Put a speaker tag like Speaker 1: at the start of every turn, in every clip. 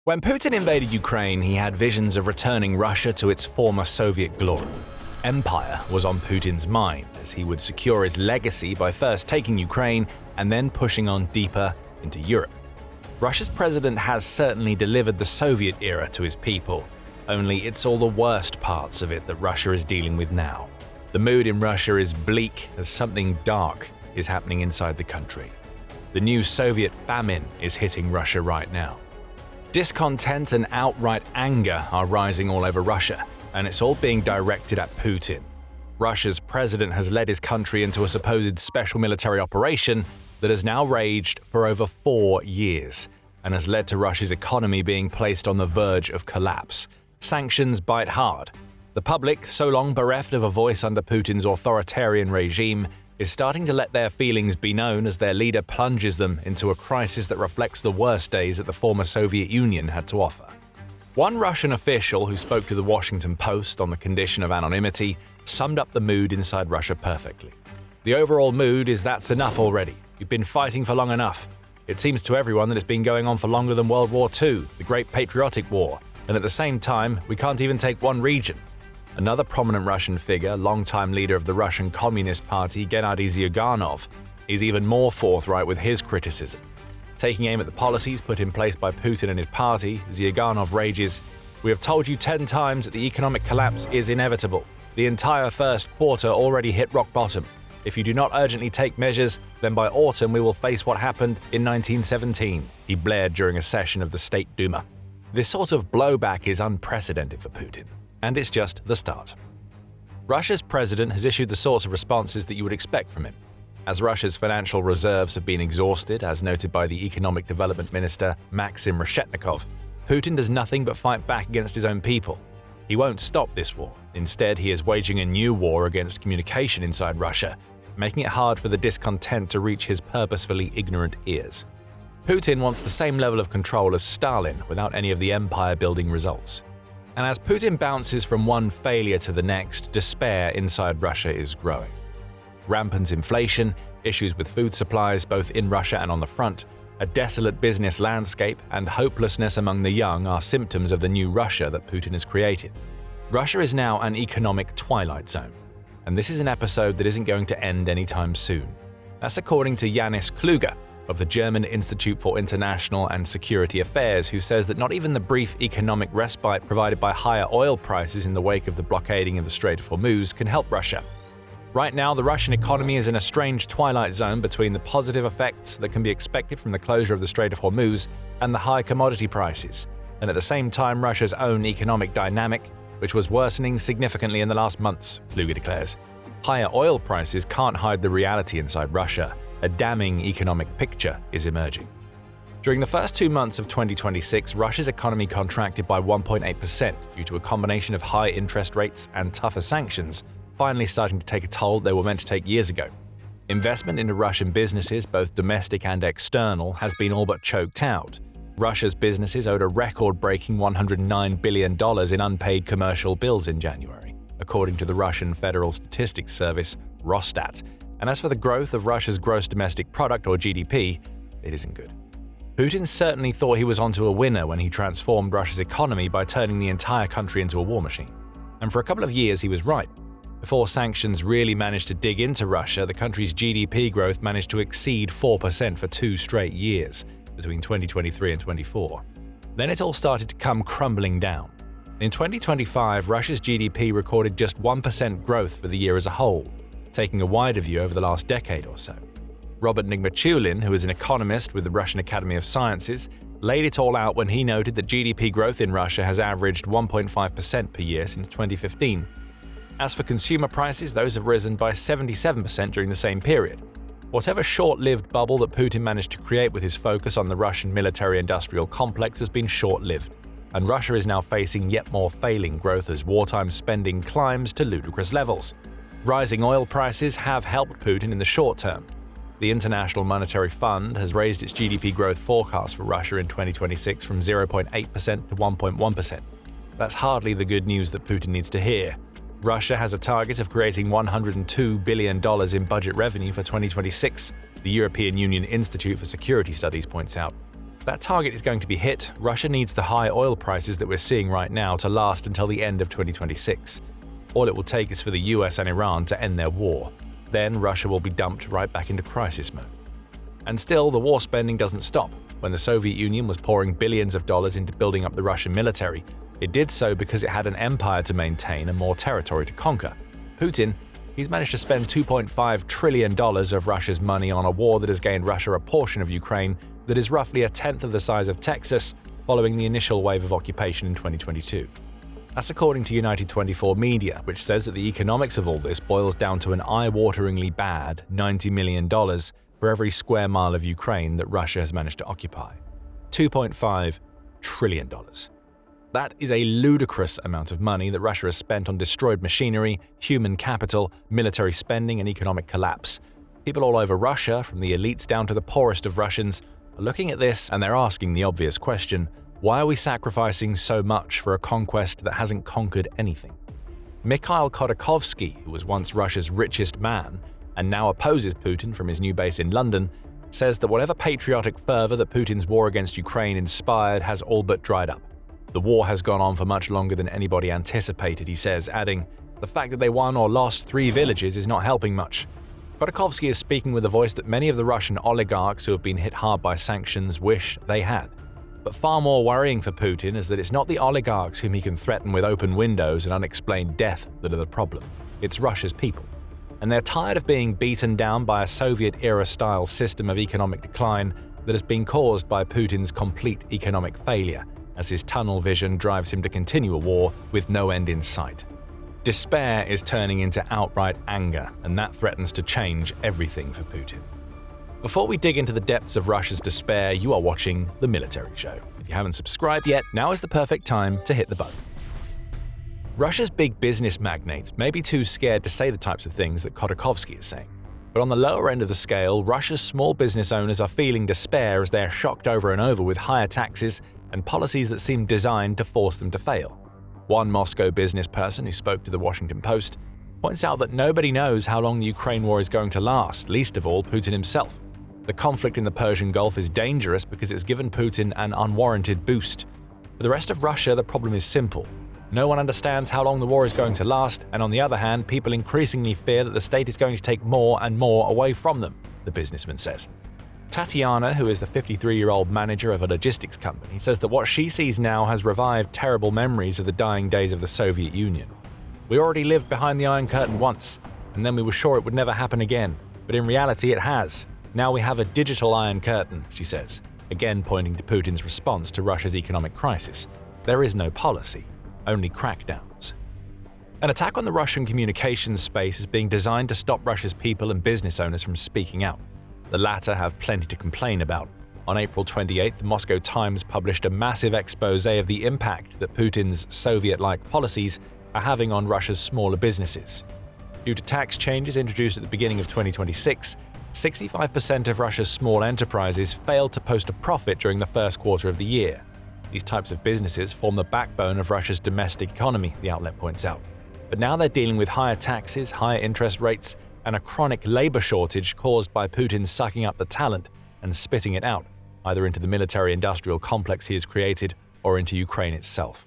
Speaker 1: When Putin invaded Ukraine, he had visions of returning Russia to its former Soviet glory. Empire was on Putin's mind, as he would secure his legacy by first taking Ukraine and then pushing on deeper into Europe. Russia's president has certainly delivered the Soviet era to his people, only it's all the worst parts of it that Russia is dealing with now. The mood in Russia is bleak as something dark is happening inside the country. The new Soviet famine is hitting Russia right now. Discontent and outright anger are rising all over Russia, and it's all being directed at Putin. Russia's president has led his country into a supposed special military operation that has now raged for over 4 years and has led to Russia's economy being placed on the verge of collapse. Sanctions bite hard. The public, so long bereft of a voice under Putin's authoritarian regime, is starting to let their feelings be known as their leader plunges them into a crisis that reflects the worst days that the former Soviet Union had to offer. One Russian official who spoke to the Washington Post on the condition of anonymity summed up the mood inside Russia perfectly. The overall mood is that's enough already. You've been fighting for long enough. It seems to everyone that it's been going on for longer than World War II, the Great Patriotic War, and at the same time, we can't even take one region. Another prominent Russian figure, longtime leader of the Russian Communist Party, Gennady Zyuganov, is even more forthright with his criticism. Taking aim at the policies put in place by Putin and his party, Zyuganov rages, "We have told you 10 times that the economic collapse is inevitable. The entire first quarter already hit rock bottom. If you do not urgently take measures, then by autumn we will face what happened in 1917, he blared during a session of the State Duma. This sort of blowback is unprecedented for Putin. And it's just the start. Russia's president has issued the sorts of responses that you would expect from him. As Russia's financial reserves have been exhausted, as noted by the Economic Development Minister Maxim Reshetnikov, Putin does nothing but fight back against his own people. He won't stop this war. Instead, he is waging a new war against communication inside Russia, making it hard for the discontent to reach his purposefully ignorant ears. Putin wants the same level of control as Stalin without any of the empire-building results. And as Putin bounces from one failure to the next, despair inside Russia is growing. Rampant inflation, issues with food supplies both in Russia and on the front, a desolate business landscape, and hopelessness among the young are symptoms of the new Russia that Putin has created. Russia is now an economic twilight zone, and this is an episode that isn't going to end anytime soon. That's according to Janis Kluge of the German Institute for International and Security Affairs, who says that not even the brief economic respite provided by higher oil prices in the wake of the blockading of the Strait of Hormuz can help Russia. Right now, the Russian economy is in a strange twilight zone between the positive effects that can be expected from the closure of the Strait of Hormuz and the high commodity prices, and at the same time Russia's own economic dynamic, which was worsening significantly in the last months, Kluge declares. Higher oil prices can't hide the reality inside Russia. A damning economic picture is emerging. During the first 2 months of 2026, Russia's economy contracted by 1.8% due to a combination of high interest rates and tougher sanctions, finally starting to take a toll they were meant to take years ago. Investment into Russian businesses, both domestic and external, has been all but choked out. Russia's businesses owed a record-breaking $109 billion in unpaid commercial bills in January, according to the Russian Federal Statistics Service, Rosstat. And as for the growth of Russia's gross domestic product, or GDP, it isn't good. Putin certainly thought he was onto a winner when he transformed Russia's economy by turning the entire country into a war machine. And for a couple of years he was right. Before sanctions really managed to dig into Russia, the country's GDP growth managed to exceed 4% for 2 straight years, between 2023 and 24. Then it all started to come crumbling down. In 2025, Russia's GDP recorded just 1% growth for the year as a whole, taking a wider view over the last decade or so. Robert Nigmatulin, who is an economist with the Russian Academy of Sciences, laid it all out when he noted that GDP growth in Russia has averaged 1.5% per year since 2015. As for consumer prices, those have risen by 77% during the same period. Whatever short-lived bubble that Putin managed to create with his focus on the Russian military-industrial complex has been short-lived, and Russia is now facing yet more failing growth as wartime spending climbs to ludicrous levels. Rising oil prices have helped Putin in the short term. The International Monetary Fund has raised its GDP growth forecast for Russia in 2026 from 0.8% to 1.1%. That's hardly the good news that Putin needs to hear. Russia has a target of creating $102 billion in budget revenue for 2026, the European Union Institute for Security Studies points out. That target is going to be hit. Russia needs the high oil prices that we're seeing right now to last until the end of 2026. All it will take is for the US and Iran to end their war. Then Russia will be dumped right back into crisis mode. And still, the war spending doesn't stop. When the Soviet Union was pouring billions of dollars into building up the Russian military, it did so because it had an empire to maintain and more territory to conquer. Putin, he's managed to spend $2.5 trillion of Russia's money on a war that has gained Russia a portion of Ukraine that is roughly a tenth of the size of Texas following the initial wave of occupation in 2022. That's according to United 24 Media, which says that the economics of all this boils down to an eye-wateringly bad $90 million for every square mile of Ukraine that Russia has managed to occupy. $2.5 trillion. That is a ludicrous amount of money that Russia has spent on destroyed machinery, human capital, military spending, and economic collapse. People all over Russia, from the elites down to the poorest of Russians, are looking at this and they're asking the obvious question: why are we sacrificing so much for a conquest that hasn't conquered anything? Mikhail Khodorkovsky, who was once Russia's richest man and now opposes Putin from his new base in London, says that whatever patriotic fervor that Putin's war against Ukraine inspired has all but dried up. The war has gone on for much longer than anybody anticipated, he says, adding, "The fact that they won or lost 3 villages is not helping much." Khodorkovsky is speaking with a voice that many of the Russian oligarchs who have been hit hard by sanctions wish they had. But far more worrying for Putin is that it's not the oligarchs whom he can threaten with open windows and unexplained death that are the problem. It's Russia's people. And they're tired of being beaten down by a Soviet-era-style system of economic decline that has been caused by Putin's complete economic failure, as his tunnel vision drives him to continue a war with no end in sight. Despair is turning into outright anger, and that threatens to change everything for Putin. Before we dig into the depths of Russia's despair, you are watching The Military Show. If you haven't subscribed yet, now is the perfect time to hit the button. Russia's big business magnates may be too scared to say the types of things that Khodorkovsky is saying. But on the lower end of the scale, Russia's small business owners are feeling despair as they are shocked over and over with higher taxes and policies that seem designed to force them to fail. One Moscow business person who spoke to the Washington Post points out that nobody knows how long the Ukraine war is going to last, least of all Putin himself. The conflict in the Persian Gulf is dangerous because it's given Putin an unwarranted boost. For the rest of Russia, the problem is simple. No one understands how long the war is going to last, and on the other hand, people increasingly fear that the state is going to take more and more away from them, the businessman says. Tatiana, who is the 53-year-old manager of a logistics company, says that what she sees now has revived terrible memories of the dying days of the Soviet Union. "We already lived behind the Iron Curtain once, and then we were sure it would never happen again. But in reality, it has. Now we have a digital Iron Curtain," she says, again pointing to Putin's response to Russia's economic crisis. There is no policy, only crackdowns. An attack on the Russian communications space is being designed to stop Russia's people and business owners from speaking out. The latter have plenty to complain about. On April 28th, the Moscow Times published a massive expose of the impact that Putin's Soviet-like policies are having on Russia's smaller businesses. Due to tax changes introduced at the beginning of 2026, 65% of Russia's small enterprises failed to post a profit during the first quarter of the year. These types of businesses form the backbone of Russia's domestic economy, the outlet points out. But now they're dealing with higher taxes, higher interest rates, and a chronic labor shortage caused by Putin sucking up the talent and spitting it out, either into the military-industrial complex he has created or into Ukraine itself.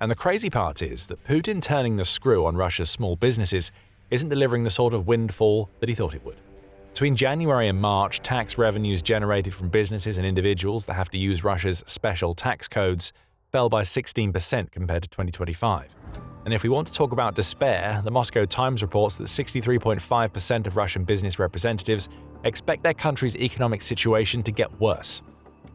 Speaker 1: And the crazy part is that Putin turning the screw on Russia's small businesses isn't delivering the sort of windfall that he thought it would. Between January and March, tax revenues generated from businesses and individuals that have to use Russia's special tax codes fell by 16% compared to 2025. And if we want to talk about despair, the Moscow Times reports that 63.5% of Russian business representatives expect their country's economic situation to get worse.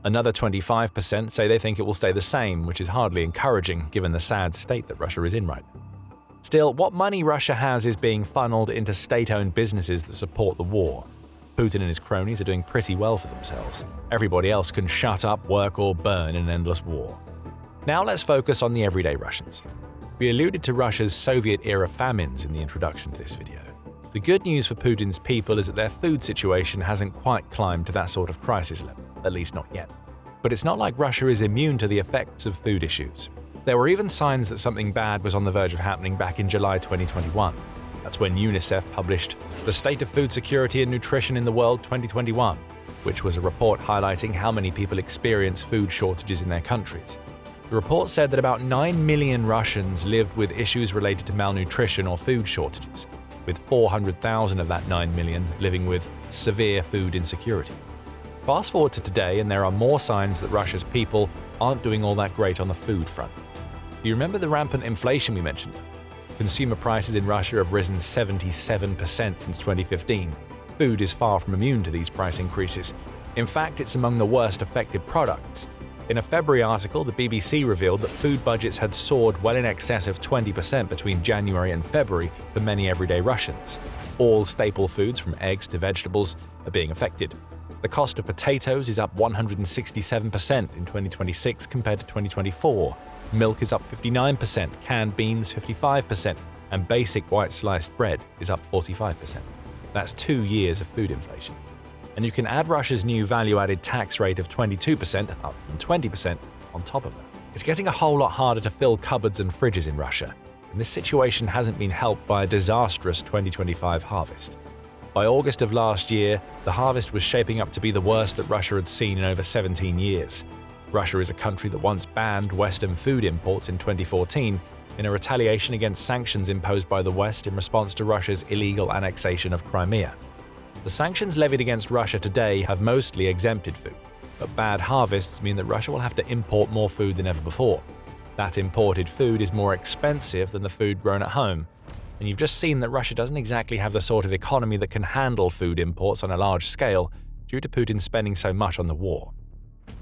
Speaker 1: Another 25% say they think it will stay the same, which is hardly encouraging given the sad state that Russia is in right now. Still, what money Russia has is being funneled into state-owned businesses that support the war. Putin and his cronies are doing pretty well for themselves. Everybody else can shut up, work, or burn in an endless war. Now let's focus on the everyday Russians. We alluded to Russia's Soviet-era famines in the introduction to this video. The good news for Putin's people is that their food situation hasn't quite climbed to that sort of crisis level, at least not yet. But it's not like Russia is immune to the effects of food issues. There were even signs that something bad was on the verge of happening back in July 2021. That's when UNICEF published The State of Food Security and Nutrition in the World 2021. which was a report highlighting how many people experience food shortages in their countries. The report said that about 9 million Russians lived with issues related to malnutrition or food shortages, with 400,000 of that 9 million living with severe food insecurity. Fast forward to today, and there are more signs that Russia's people aren't doing all that great on the food front. Do you remember the rampant inflation we mentioned? Consumer prices in Russia have risen 77% since 2015. Food is far from immune to these price increases. In fact, it's among the worst affected products. In a February article, the BBC revealed that food budgets had soared well in excess of 20% between January and February for many everyday Russians. All staple foods, from eggs to vegetables, are being affected. The cost of potatoes is up 167% in 2026 compared to 2024. Milk is up 59%, canned beans 55%, and basic white sliced bread is up 45%. That's 2 years of food inflation. And you can add Russia's new value-added tax rate of 22%, up from 20%, on top of that. It's getting a whole lot harder to fill cupboards and fridges in Russia, and this situation hasn't been helped by a disastrous 2025 harvest. By August of last year, the harvest was shaping up to be the worst that Russia had seen in over 17 years. Russia is a country that once banned Western food imports in 2014 in a retaliation against sanctions imposed by the West in response to Russia's illegal annexation of Crimea. The sanctions levied against Russia today have mostly exempted food, but bad harvests mean that Russia will have to import more food than ever before. That imported food is more expensive than the food grown at home, and you've just seen that Russia doesn't exactly have the sort of economy that can handle food imports on a large scale due to Putin spending so much on the war.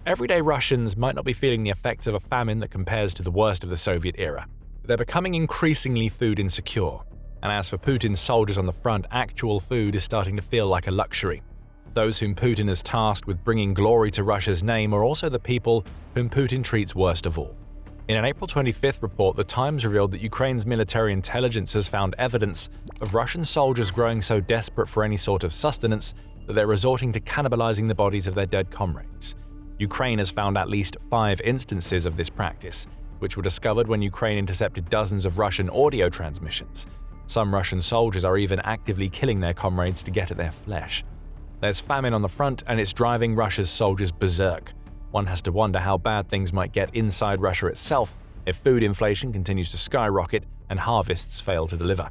Speaker 1: Everyday Russians might not be feeling the effects of a famine that compares to the worst of the Soviet era, but they're becoming increasingly food insecure. And as for Putin's soldiers on the front, actual food is starting to feel like a luxury. Those whom Putin has tasked with bringing glory to Russia's name are also the people whom Putin treats worst of all. In an April 25th report, The Times revealed that Ukraine's military intelligence has found evidence of Russian soldiers growing so desperate for any sort of sustenance that they're resorting to cannibalizing the bodies of their dead comrades. Ukraine has found at least 5 instances of this practice, which were discovered when Ukraine intercepted dozens of Russian audio transmissions. Some Russian soldiers are even actively killing their comrades to get at their flesh. There's famine on the front, and it's driving Russia's soldiers berserk. One has to wonder how bad things might get inside Russia itself if food inflation continues to skyrocket and harvests fail to deliver.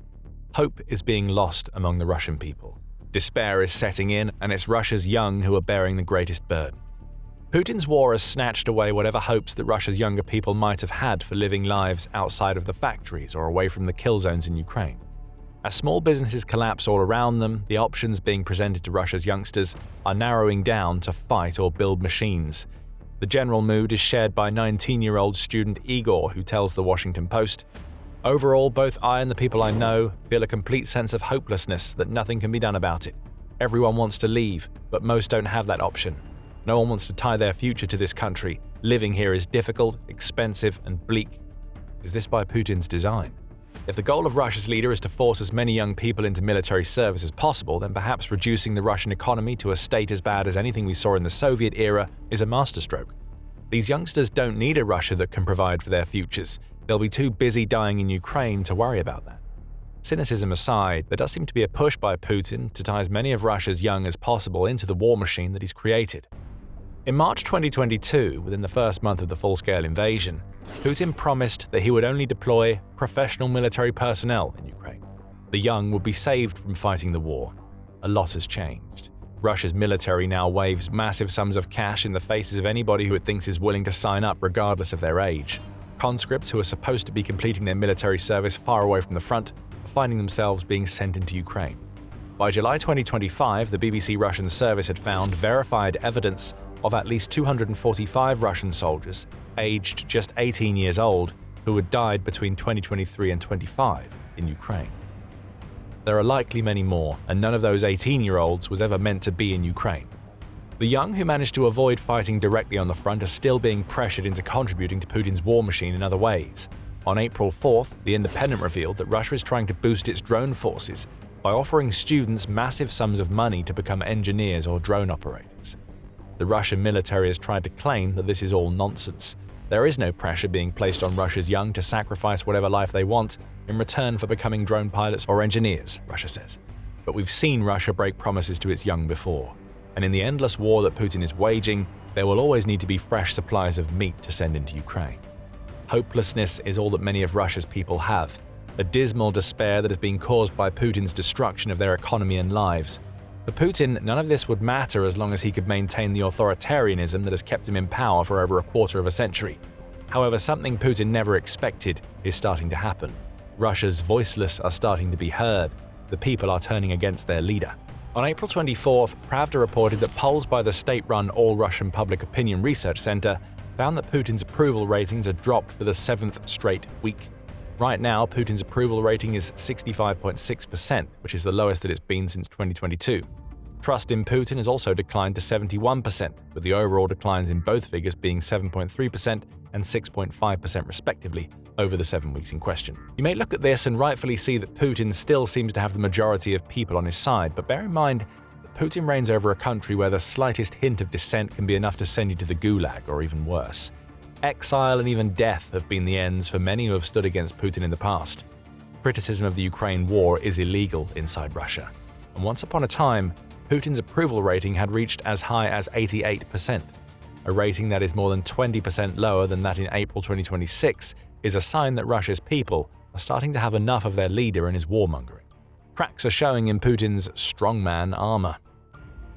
Speaker 1: Hope is being lost among the Russian people. Despair is setting in, and it's Russia's young who are bearing the greatest burden. Putin's war has snatched away whatever hopes that Russia's younger people might have had for living lives outside of the factories or away from the kill zones in Ukraine. As small businesses collapse all around them, the options being presented to Russia's youngsters are narrowing down to fight or build machines. The general mood is shared by 19-year-old student Igor, who tells The Washington Post, "Overall, both I and the people I know feel a complete sense of hopelessness that nothing can be done about it. Everyone wants to leave, but most don't have that option. No one wants to tie their future to this country. Living here is difficult, expensive, and bleak. Is this by Putin's design? If the goal of Russia's leader is to force as many young people into military service as possible, then perhaps reducing the Russian economy to a state as bad as anything we saw in the Soviet era is a masterstroke. These youngsters don't need a Russia that can provide for their futures. They'll be too busy dying in Ukraine to worry about that." Cynicism aside, there does seem to be a push by Putin to tie as many of Russia's young as possible into the war machine that he's created. In March 2022, within the first month of the full-scale invasion, Putin promised that he would only deploy professional military personnel in Ukraine. The young would be saved from fighting the war. A lot has changed. Russia's military now waves massive sums of cash in the faces of anybody who it thinks is willing to sign up regardless of their age. Conscripts who are supposed to be completing their military service far away from the front are finding themselves being sent into Ukraine. By July 2025, the BBC Russian service had found verified evidence of at least 245 Russian soldiers, aged just 18 years old, who had died between 2023 and 25 in Ukraine. There are likely many more, and none of those 18-year-olds was ever meant to be in Ukraine. The young who managed to avoid fighting directly on the front are still being pressured into contributing to Putin's war machine in other ways. On April 4th, The Independent revealed that Russia is trying to boost its drone forces by offering students massive sums of money to become engineers or drone operators. The Russian military has tried to claim that this is all nonsense. There is no pressure being placed on Russia's young to sacrifice whatever life they want in return for becoming drone pilots or engineers, Russia says. But we've seen Russia break promises to its young before. And in the endless war that Putin is waging, there will always need to be fresh supplies of meat to send into Ukraine. Hopelessness is all that many of Russia's people have, a dismal despair that has been caused by Putin's destruction of their economy and lives. For Putin, none of this would matter as long as he could maintain the authoritarianism that has kept him in power for over a quarter of a century. However, something Putin never expected is starting to happen. Russia's voiceless are starting to be heard. The people are turning against their leader. On April 24th, Pravda reported that polls by the state-run All-Russian Public Opinion Research Center found that Putin's approval ratings had dropped for the 7th straight week. Right now, Putin's approval rating is 65.6%, which is the lowest that it's been since 2022. Trust in Putin has also declined to 71%, with the overall declines in both figures being 7.3% and 6.5% respectively over the 7 weeks in question. You may look at this and rightfully see that Putin still seems to have the majority of people on his side, but bear in mind that Putin reigns over a country where the slightest hint of dissent can be enough to send you to the gulag or even worse. Exile and even death have been the ends for many who have stood against Putin in the past. Criticism of the Ukraine war is illegal inside Russia. And once upon a time, Putin's approval rating had reached as high as 88%. A rating that is more than 20% lower than that in April 2026 is a sign that Russia's people are starting to have enough of their leader and his warmongering. Cracks are showing in Putin's strongman armor.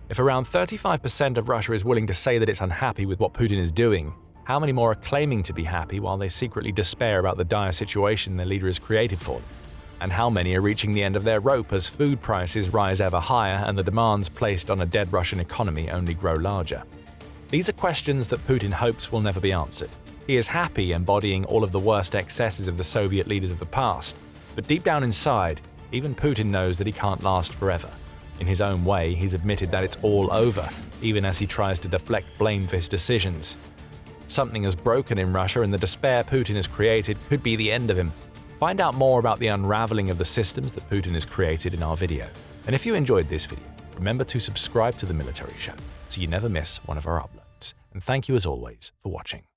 Speaker 1: If around 35% of Russia is willing to say that it's unhappy with what Putin is doing, how many more are claiming to be happy while they secretly despair about the dire situation their leader has created for them? And how many are reaching the end of their rope as food prices rise ever higher and the demands placed on a dead Russian economy only grow larger? These are questions that Putin hopes will never be answered. He is happy embodying all of the worst excesses of the Soviet leaders of the past, but deep down inside, even Putin knows that he can't last forever. In his own way, he's admitted that it's all over, even as he tries to deflect blame for his decisions. Something has broken in Russia, and the despair Putin has created could be the end of him. Find out more about the unraveling of the systems that Putin has created in our video. And if you enjoyed this video, remember to subscribe to The Military Show so you never miss one of our uploads. And thank you as always for watching.